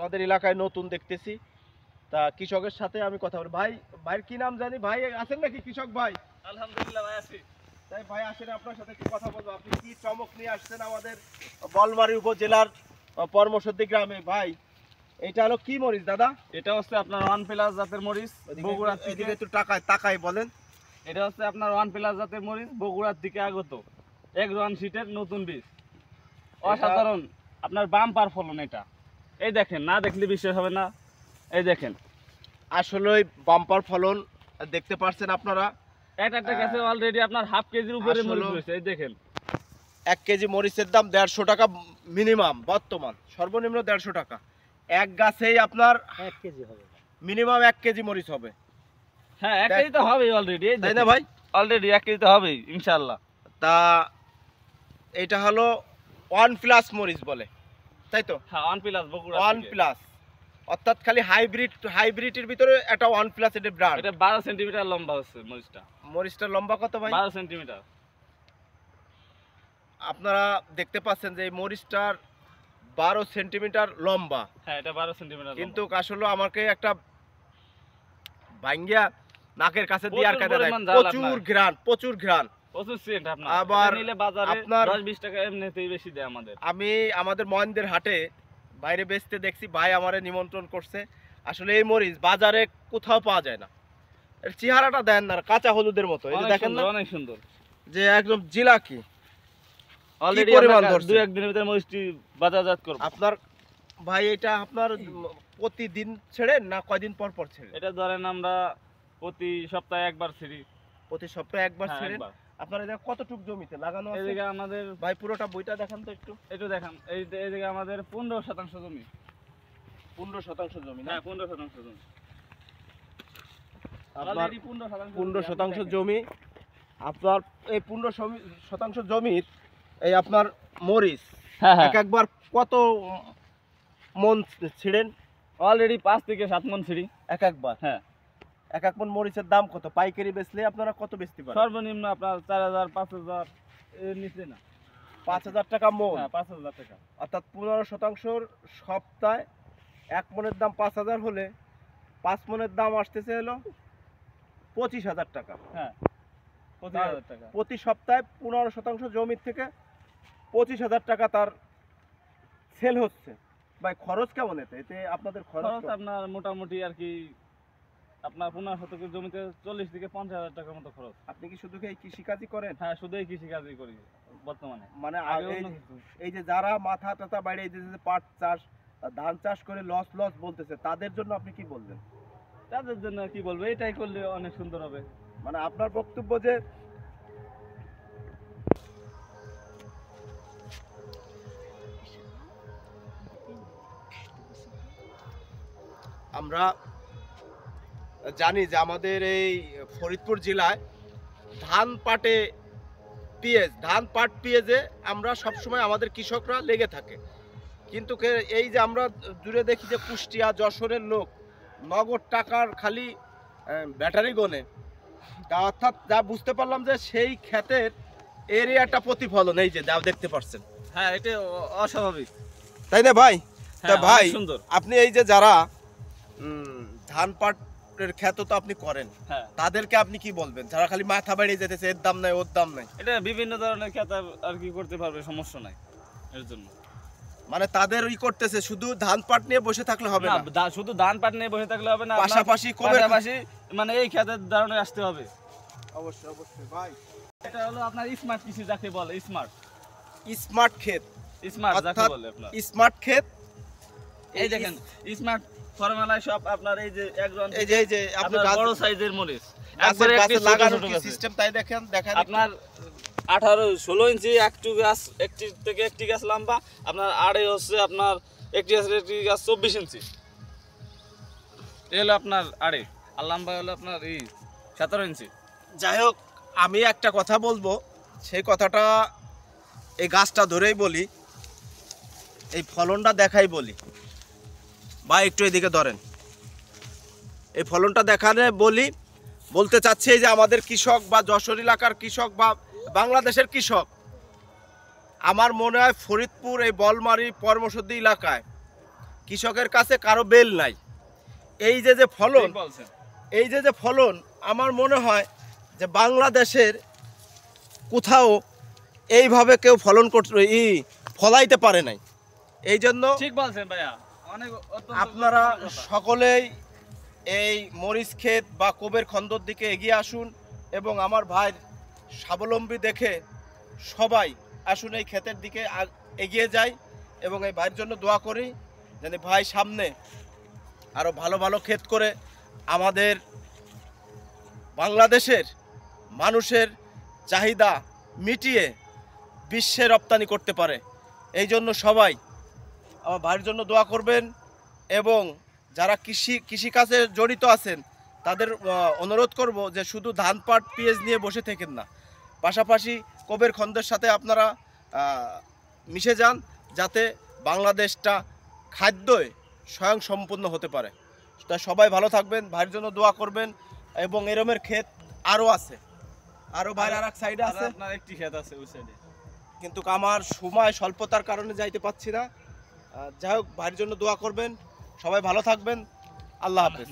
আমাদের এলাকায় নতুন দেখতেছি। তা কৃষকের সাথে আমি কথা বলি। ভাইয়ের কি নাম জানি? ভাই আছেন নাকি কৃষক ভাই? আলহামদুলিল্লাহ ভাই আছি। তাই ভাই আসেন, আপনার সাথে একটু কথা বলবো। আপনি কি চমক নিয়ে আসছেন আমাদের বলমারী উপজেলার পরমসদ্দি গ্রামে? ভাই এটা হলো কি মরিচ দাদা? এটা হচ্ছে আপনার 1+ জাতের মরিচ, বগুড়া থেকে। একটু তাকাই বলেন। এটা হচ্ছে আপনার 1+ জাতের মরিচ, বগুড়ার থেকে আগত এগ্রোয়ান শীটের নতুন বীজ। অসাধারণ আপনার বাম্পার ফলন এটা। এই দেখেন, না দেখলে বিশ্বাস হবে না। এই দেখেন, আসলে বাম্পার ফলন দেখতে পাচ্ছেন আপনারা। একটা গাছে অলরেডি আপনার হাফ কেজির উপরে মরিচ হয়েছে। এই দেখেন, 1 কেজি মরিচের দাম 150 টাকা মিনিমাম, বর্তমান সর্বনিম্ন 150 টাকা। এক গাছেই আপনার 1 কেজি হবে, মিনিমাম 1 কেজি মরিচ হবে। হ্যাঁ 1 কেজি তো হবেই অলরেডি, তাই না ভাই? অলরেডি 1 কেজি তো হবেই ইনশাআল্লাহ। তা এটা হলো 1+ মরিচ বলে, তাই তো? হ্যাঁ 1+ বগুড়া 1+, অর্থাৎ খালি হাইব্রিডের ভিতরে একটা 1+ এর ব্র্যান্ড। এটা 12 সেন্টিমিটার লম্বা হচ্ছে মরিচটা। মরিচটার লম্বা কত ভাই? 12 সেন্টিমিটার। আপনারা দেখতে পাচ্ছেন যে এই মরিচটার 12 সেন্টিমিটার লম্বা। হ্যাঁ এটা 12 সেন্টিমিটার, কিন্তু আসলে আমাকে একটা ভাঙ্গিয়া নাকের কাছে দিয়ে আর কাটা দেয়। প্রচুর ঘ্রাণ। প্রচুর সেন্ট। আপনার আবার নিলে বাজারে আপনার 10-20 টাকা এমনিতেই বেশি দেয় আমাদের। আমি আমাদের মহেন্দ্রের হাটে বাইরে বেচতে দেখছি, ভাই আমারে নিমন্ত্রণ করছে। আসলে এই মরিচ বাজারে কোথাও পাওয়া যায় না। এর চেহারাটা দেন না, কাঁচা হলুদের মতো। এই যে দেখেন না, অনেক সুন্দর, যে একদম জিলাকি। অলরেডি পরিমাণ ধরছে, 2-1 দিনের ভিতরে মরিচটি বাজারজাত করব। আপনার ভাই এটা আপনার প্রতিদিন ছেড়েন না কয়দিন পর পর ছেড়েন? এটা ধরেন আমরা প্রতি সপ্তাহে একবার ছিড়ি। প্রতি সপ্তাহে একবার হ্যাঁ, ছেড়েন। একবার। আপনার এটা কতটুক জমিতে লাগানো আছে? এদিকে আমাদের ভাই পুরোটা বইটা দেখান তো একটু। একটু দেখান। এইদিকে আমাদের 15% জমি। 15% জমি না? হ্যাঁ 15% জমি। আপনার অলরেডি 15% জমি। আপনার এই 15% জমির এই আপনার মরিচ হ্যাঁ হ্যাঁ একবার কত মন ছিড়েন? অলরেডি 5 থেকে 7 মণ ছিড়ি একবার। হ্যাঁ। এক মন মরিচের দাম কত? পাইকারি বেচলে আপনারা কত বেচতে পারেন? সর্বনিম্ন আপনার 4000 5000 এর নিচে না। 5000 টাকা মন। হ্যাঁ 5000 টাকা। অর্থাৎ 15% সপ্তাহে 1 মনের দাম 5000 হলে 5 মনের দাম আসতেছে হলো 25000 টাকা। হ্যাঁ 25000 টাকা। প্রতি সপ্তাহে 15% জমির থেকে 25000 টাকা তার সেল হচ্ছে। ভাই খরচ কেমন এতে আপনাদের খরচ? আপনার মোটামুটি আর কি আপনার 15% জমিতে 40 থেকে 50,000 টাকার মতো খরচ। আপনি কি শুধু এই কৃষিকাজই করেন? হ্যাঁ শুধু এই কৃষিকাজই করি বর্তমানে। মানে এই যে যারা মাথা টাথা বাইরে এই যে পাট চাষ ধান চাষ করে লস বলতেছে, তাদের জন্য আপনি কি বলবেন? তাদের জন্য কি বলবো, এটাই করলে অনেক সুন্দর হবে। মানে আপনার বক্তব্য যে আমরা জানি যে আমাদের এই ফরিদপুর জেলায় ধান পাট পেঁয়াজে আমরা সবসময় আমাদের কৃষকরা লেগে থাকে। কিন্তু এই যে আমরা দূরে দেখি যে কুষ্টিয়া যশোরের লোক নগদ টাকার খালি ব্যাটারি গোনে, তা অর্থাৎ যা বুঝতে পারলাম যে সেই ক্ষেতের এরিয়াটা প্রতিফলন এই যে যা দেখতে পাচ্ছেন। হ্যাঁ এটা অস্বাভাবিক, তাই না ভাই? তা ভাই সুন্দর। আপনি এই যে যারা ধান পাটের ক্ষেত তো আপনি করেন, হ্যাঁ তাদেরকে আপনি কি বলবেন যারা খালি মাথা বাড়িয়ে যেতেছে এর দাম নাই ওর দাম নাই? এটা বিভিন্ন ধরনের ক্ষেত আর কি করতে পারবে, সমস্যা নাই এর জন্য। মানে তাদের করতেছে শুধু ধান পাট নিয়ে বসে থাকলে হবে না, শুধু ধান পাট নিয়ে বসে থাকলে হবে না, পাশাপাশি মানে এই ক্ষেতের ধারণে আসতে হবে। অবশ্যই ভাই। এটা হলো আপনার স্মার্ট কৃষি যাকে বলে, স্মার্ট ক্ষেত। স্মার্ট যাকে বলে আপনার স্মার্ট ক্ষেত। এই দেখেন স্মার্ট ফর্মুলায় সব আপনার এই যে এই যে আপনি বড় সাইজের মরিচ একবারে গাছে লাগানোর কি সিস্টেম তাই দেখেন আপনার 18-16 ইঞ্চি একটি থেকে একটি গাছ লম্বা, আপনার আড়ে হচ্ছে আপনার একটি গাছ 24 ইঞ্চি। এই হলো আপনার আড়ে, আর লম্বা হলো আপনার 17 ইঞ্চি। যাই হোক, আমি একটা কথা বলবো, সেই কথাটা এই গাছটা ধরেই বলি, এই ফলনটা দেখাই বলি। বা একটু এদিকে ধরেন, এই ফলনটা দেখানে বলতে চাচ্ছি যে আমাদের কৃষক বা যশোর এলাকার কৃষক বা বাংলাদেশের কৃষক, আমার মনে হয় ফরিদপুর এই বলমারী পরমসদ্দি এলাকায় কৃষকের কাছে কারো বেল নাই। এই যে ফলন, ঠিক বলছেন। এই যে ফলন, আমার মনে হয় যে বাংলাদেশের কোথাও এইভাবে কেউ ফলাইতে পারে নাই। এই জন্য ঠিক বলছেন ভাইয়া, অনেক অত্যন্ত আপনারা গুরুত্বপূর্ণ কথা। সকলেই এই মরিচ ক্ষেত বা কোবের খন্দর দিকে এগিয়ে আসুন এবং আমার ভাইয়ের স্বাবলম্বী দেখে সবাই আসুন এই ক্ষেতের দিকে এগিয়ে যাই এবং এই ভাইয়ের জন্য দোয়া করি যেন ভাই সামনে আরও ভালো ভালো ক্ষেত করে আমাদের বাংলাদেশের মানুষের চাহিদা মিটিয়ে বিশ্বে রপ্তানি করতে পারে। এই জন্য সবাই আমার ভাইয়ের জন্য দোয়া করবেন এবং যারা কৃষিকাজে জড়িত আছেন তাদের অনুরোধ করব যে শুধু ধান পাট পেঁয়াজ নিয়ে বসে থাকেন না, পাশাপাশি কোবের খন্দের সাথে আপনারা মিশে যান যাতে বাংলাদেশটা খাদ্যে স্বয়ংসম্পূর্ণ হতে পারে। তা সবাই ভালো থাকবেন, ভাইয়ের জন্য দোয়া করবেন এবং এরমের ক্ষেত আরও আছে, আরও ভাইয়ের আর এক সাইডে আছে, আপনার একটি ক্ষেত আছে ওই সাইডে। কিন্তু আমার সময় স্বল্পতার কারণে যাইতে পারছি না। যাই হোক, ভাইয়ের জন্য দোয়া করবেন, সবাই ভালো থাকবেন, আল্লাহ হাফেজ।